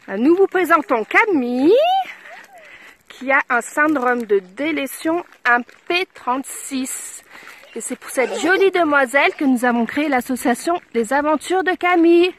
Nous vous présentons Camille, qui a un syndrome de délétion MP36. Et c'est pour cette jolie demoiselle que nous avons créé l'association Les Aventures de Camille.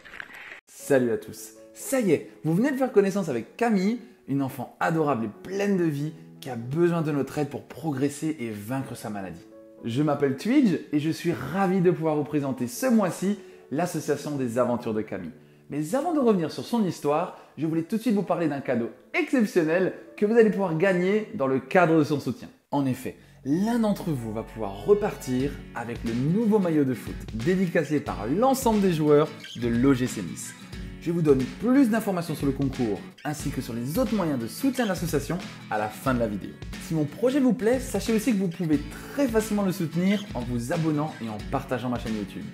Salut à tous. Ça y est, vous venez de faire connaissance avec Camille, une enfant adorable et pleine de vie qui a besoin de notre aide pour progresser et vaincre sa maladie. Je m'appelle Twidge et je suis ravi de pouvoir vous présenter ce mois-ci l'association des Aventures de Camille. Mais avant de revenir sur son histoire, je voulais tout de suite vous parler d'un cadeau exceptionnel que vous allez pouvoir gagner dans le cadre de son soutien. En effet, l'un d'entre vous va pouvoir repartir avec le nouveau maillot de foot dédicacé par l'ensemble des joueurs de l'OGC Nice. Je vous donne plus d'informations sur le concours ainsi que sur les autres moyens de soutien de l'association à la fin de la vidéo. Si mon projet vous plaît, sachez aussi que vous pouvez très facilement le soutenir en vous abonnant et en partageant ma chaîne YouTube.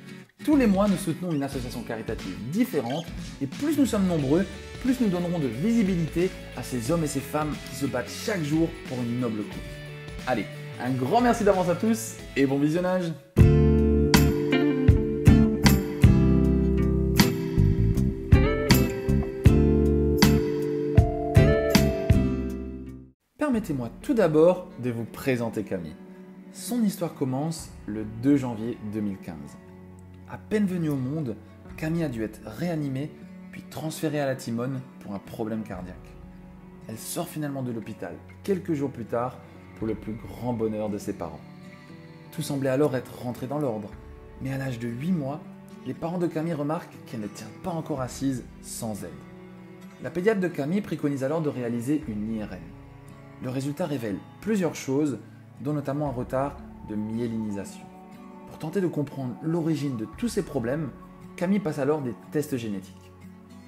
Tous les mois, nous soutenons une association caritative différente et plus nous sommes nombreux, plus nous donnerons de visibilité à ces hommes et ces femmes qui se battent chaque jour pour une noble cause. Allez, un grand merci d'avance à tous et bon visionnage! Permettez-moi tout d'abord de vous présenter Camille. Son histoire commence le 2 janvier 2015. À peine venue au monde, Camille a dû être réanimée puis transférée à la Timone pour un problème cardiaque. Elle sort finalement de l'hôpital quelques jours plus tard pour le plus grand bonheur de ses parents. Tout semblait alors être rentré dans l'ordre, mais à l'âge de 8 mois, les parents de Camille remarquent qu'elle ne tient pas encore assise sans aide. La pédiatre de Camille préconise alors de réaliser une IRM. Le résultat révèle plusieurs choses, dont notamment un retard de myélinisation. Pour tenter de comprendre l'origine de tous ces problèmes, Camille passe alors des tests génétiques.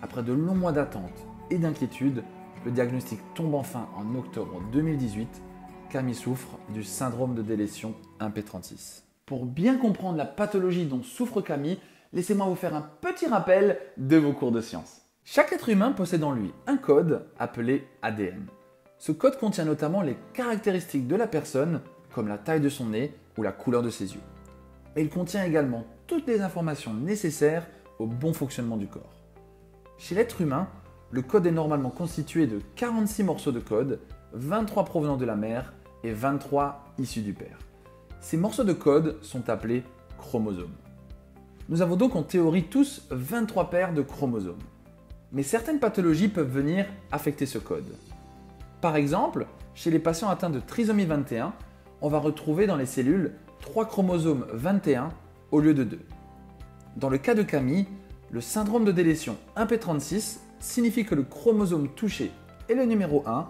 Après de longs mois d'attente et d'inquiétude, le diagnostic tombe enfin en octobre 2018. Camille souffre du syndrome de délétion MP36. Pour bien comprendre la pathologie dont souffre Camille, laissez-moi vous faire un petit rappel de vos cours de sciences. Chaque être humain possède en lui un code appelé ADN. Ce code contient notamment les caractéristiques de la personne, comme la taille de son nez ou la couleur de ses yeux. Mais il contient également toutes les informations nécessaires au bon fonctionnement du corps. Chez l'être humain, le code est normalement constitué de 46 morceaux de code, 23 provenant de la mère et 23 issus du père. Ces morceaux de code sont appelés chromosomes. Nous avons donc en théorie tous 23 paires de chromosomes. Mais certaines pathologies peuvent venir affecter ce code. Par exemple, chez les patients atteints de trisomie 21, on va retrouver dans les cellules 3 chromosomes 21 au lieu de 2. Dans le cas de Camille, le syndrome de délétion MP36 signifie que le chromosome touché est le numéro 1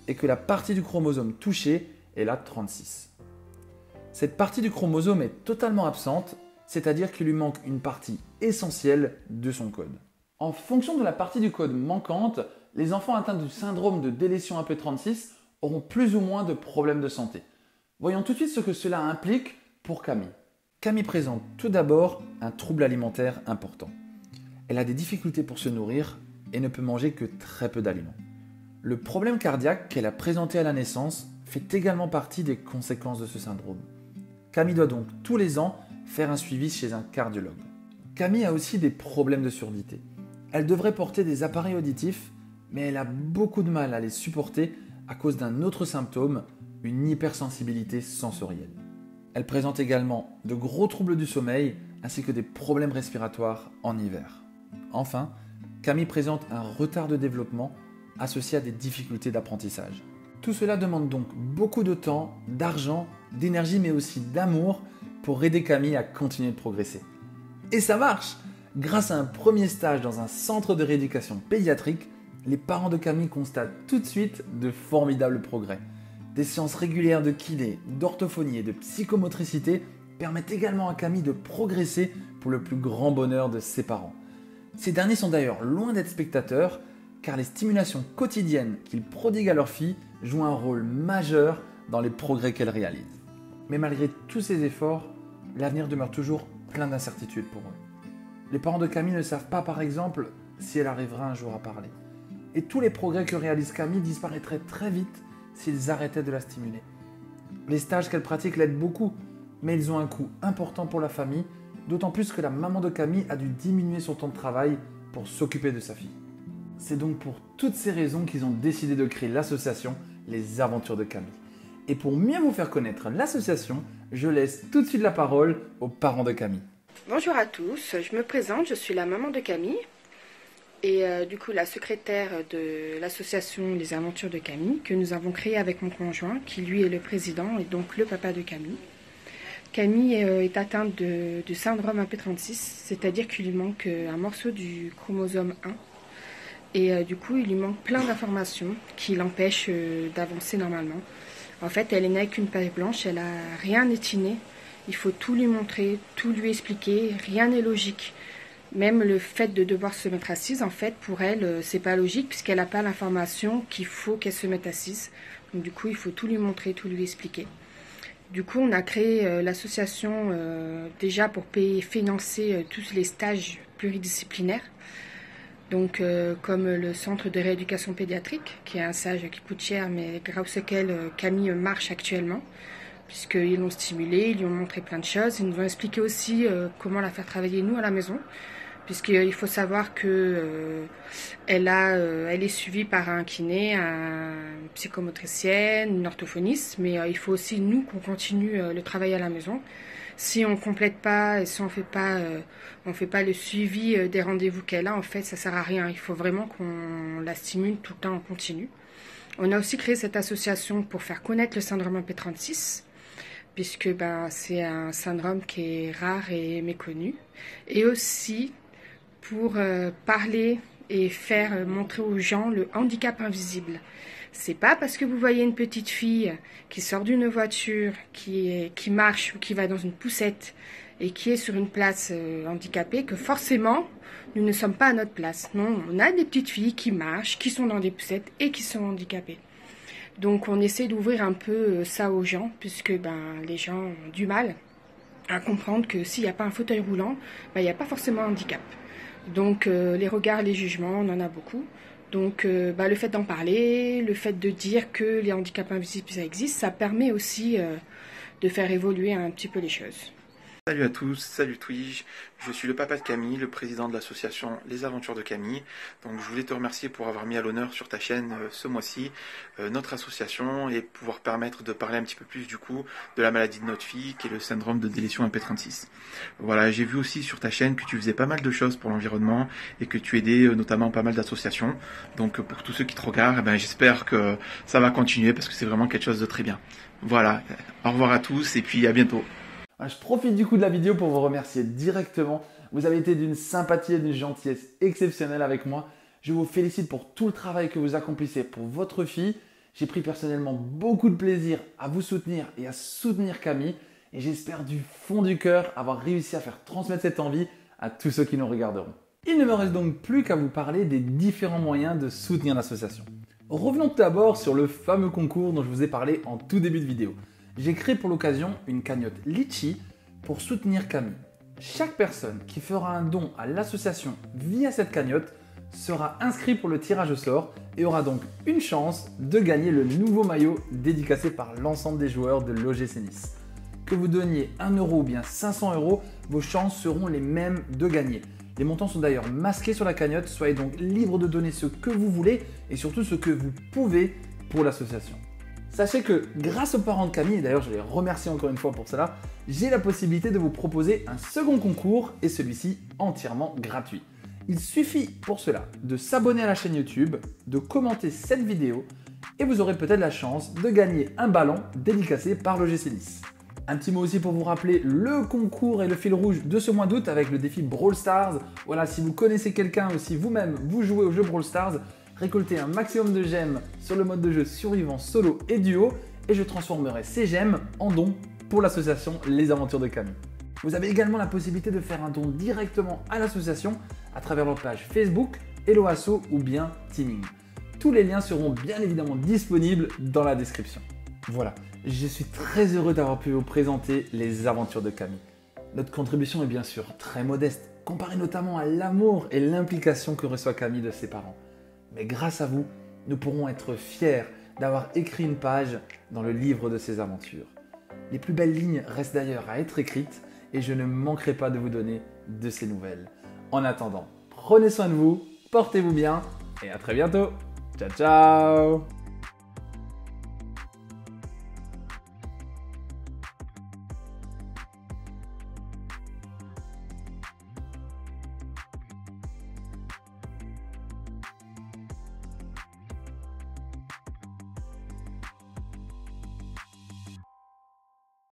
et que la partie du chromosome touché est la 36. Cette partie du chromosome est totalement absente, c'est-à-dire qu'il lui manque une partie essentielle de son code. En fonction de la partie du code manquante, les enfants atteints du syndrome de délétion MP36 auront plus ou moins de problèmes de santé. Voyons tout de suite ce que cela implique pour Camille. Camille présente tout d'abord un trouble alimentaire important. Elle a des difficultés pour se nourrir et ne peut manger que très peu d'aliments. Le problème cardiaque qu'elle a présenté à la naissance fait également partie des conséquences de ce syndrome. Camille doit donc tous les ans faire un suivi chez un cardiologue. Camille a aussi des problèmes de surdité. Elle devrait porter des appareils auditifs, mais elle a beaucoup de mal à les supporter à cause d'un autre symptôme, une hypersensibilité sensorielle. Elle présente également de gros troubles du sommeil ainsi que des problèmes respiratoires en hiver. Enfin, Camille présente un retard de développement associé à des difficultés d'apprentissage. Tout cela demande donc beaucoup de temps, d'argent, d'énergie mais aussi d'amour pour aider Camille à continuer de progresser. Et ça marche! Grâce à un premier stage dans un centre de rééducation pédiatrique, les parents de Camille constatent tout de suite de formidables progrès. Des séances régulières de kiné, d'orthophonie et de psychomotricité permettent également à Camille de progresser pour le plus grand bonheur de ses parents. Ces derniers sont d'ailleurs loin d'être spectateurs, car les stimulations quotidiennes qu'ils prodiguent à leur fille jouent un rôle majeur dans les progrès qu'elle réalise. Mais malgré tous ces efforts, l'avenir demeure toujours plein d'incertitudes pour eux. Les parents de Camille ne savent pas, par exemple, si elle arrivera un jour à parler. Et tous les progrès que réalise Camille disparaîtraient très vite s'ils arrêtaient de la stimuler. Les stages qu'elle pratique l'aident beaucoup, mais ils ont un coût important pour la famille, d'autant plus que la maman de Camille a dû diminuer son temps de travail pour s'occuper de sa fille. C'est donc pour toutes ces raisons qu'ils ont décidé de créer l'association Les Aventures de Camille. Et pour mieux vous faire connaître l'association, je laisse tout de suite la parole aux parents de Camille. Bonjour à tous, je me présente, je suis la maman de Camille et du coup la secrétaire de l'association Les Aventures de Camille que nous avons créée avec mon conjoint qui lui est le président et donc le papa de Camille. Camille est atteinte du syndrome AP36, c'est-à-dire qu'il lui manque un morceau du chromosome 1 et du coup il lui manque plein d'informations qui l'empêchent d'avancer normalement. En fait, elle est née avec une page blanche, elle n'a rien étiné. Il faut tout lui montrer, tout lui expliquer, rien n'est logique. Même le fait de devoir se mettre assise, en fait, pour elle, c'est pas logique puisqu'elle n'a pas l'information qu'il faut qu'elle se mette assise. Donc du coup, il faut tout lui montrer, tout lui expliquer. Du coup, on a créé l'association déjà pour financer tous les stages pluridisciplinaires. Donc, comme le centre de rééducation pédiatrique, qui est un stage qui coûte cher, mais grâce auquel Camille marche actuellement, puisqu'ils l'ont stimulée, ils lui ont montré plein de choses. Ils nous ont expliqué aussi comment la faire travailler, nous, à la maison, puisqu'il faut savoir que elle est suivie par un kiné, un psychomotricienne, une orthophoniste, mais il faut aussi, nous, qu'on continue le travail à la maison. Si on ne complète pas et si on fait pas le suivi des rendez-vous qu'elle a, en fait, ça sert à rien. Il faut vraiment qu'on la stimule tout le temps en continu. On a aussi créé cette association pour faire connaître le syndrome AP36, puisque c'est un syndrome qui est rare et méconnu. Et aussi pour parler et faire montrer aux gens le handicap invisible. C'est pas parce que vous voyez une petite fille qui sort d'une voiture, qui marche ou qui va dans une poussette et qui est sur une place handicapée que forcément nous ne sommes pas à notre place. Non, on a des petites filles qui marchent, qui sont dans des poussettes et qui sont handicapées. Donc on essaie d'ouvrir un peu ça aux gens puisque les gens ont du mal à comprendre que s'il n'y a pas un fauteuil roulant, il n'y a pas forcément un handicap. Donc les regards, les jugements, on en a beaucoup. Donc le fait d'en parler, le fait de dire que les handicaps invisibles ça existe, ça permet aussi de faire évoluer un petit peu les choses. Salut à tous, salut Twige, je suis le papa de Camille, le président de l'association Les Aventures de Camille. Donc je voulais te remercier pour avoir mis à l'honneur sur ta chaîne ce mois-ci notre association et pouvoir permettre de parler un petit peu plus du coup de la maladie de notre fille qui est le syndrome de délétion AP36. Voilà, j'ai vu aussi sur ta chaîne que tu faisais pas mal de choses pour l'environnement et que tu aidais notamment pas mal d'associations. Donc pour tous ceux qui te regardent, j'espère que ça va continuer parce que c'est vraiment quelque chose de très bien. Voilà, au revoir à tous et puis à bientôt. Je profite du coup de la vidéo pour vous remercier directement. Vous avez été d'une sympathie et d'une gentillesse exceptionnelle avec moi. Je vous félicite pour tout le travail que vous accomplissez pour votre fille. J'ai pris personnellement beaucoup de plaisir à vous soutenir et à soutenir Camille. Et j'espère du fond du cœur avoir réussi à faire transmettre cette envie à tous ceux qui nous regarderont. Il ne me reste donc plus qu'à vous parler des différents moyens de soutenir l'association. Revenons tout d'abord sur le fameux concours dont je vous ai parlé en tout début de vidéo. J'ai créé pour l'occasion une cagnotte Litchi pour soutenir Camille. Chaque personne qui fera un don à l'association via cette cagnotte sera inscrit pour le tirage au sort et aura donc une chance de gagner le nouveau maillot dédicacé par l'ensemble des joueurs de l'OGC Nice. Que vous donniez 1 euro ou bien 500 euros, vos chances seront les mêmes de gagner. Les montants sont d'ailleurs masqués sur la cagnotte, soyez donc libre de donner ce que vous voulez et surtout ce que vous pouvez pour l'association. Sachez que grâce aux parents de Camille, et d'ailleurs je les remercie encore une fois pour cela, j'ai la possibilité de vous proposer un second concours et celui-ci entièrement gratuit. Il suffit pour cela de s'abonner à la chaîne YouTube, de commenter cette vidéo et vous aurez peut-être la chance de gagner un ballon dédicacé par l'OGC Nice. Un petit mot aussi pour vous rappeler le concours et le fil rouge de ce mois d'août avec le défi Brawl Stars. Voilà, si vous connaissez quelqu'un ou si vous-même vous jouez au jeu Brawl Stars, récoltez un maximum de gemmes sur le mode de jeu survivant solo et duo et je transformerai ces gemmes en dons pour l'association Les Aventures de Camille. Vous avez également la possibilité de faire un don directement à l'association à travers leur page Facebook, Hello Asso ou bien Teaming. Tous les liens seront bien évidemment disponibles dans la description. Voilà, je suis très heureux d'avoir pu vous présenter Les Aventures de Camille. Notre contribution est bien sûr très modeste, comparée notamment à l'amour et l'implication que reçoit Camille de ses parents. Mais grâce à vous, nous pourrons être fiers d'avoir écrit une page dans le livre de ses aventures. Les plus belles lignes restent d'ailleurs à être écrites et je ne manquerai pas de vous donner de ces nouvelles. En attendant, prenez soin de vous, portez-vous bien et à très bientôt. Ciao ciao.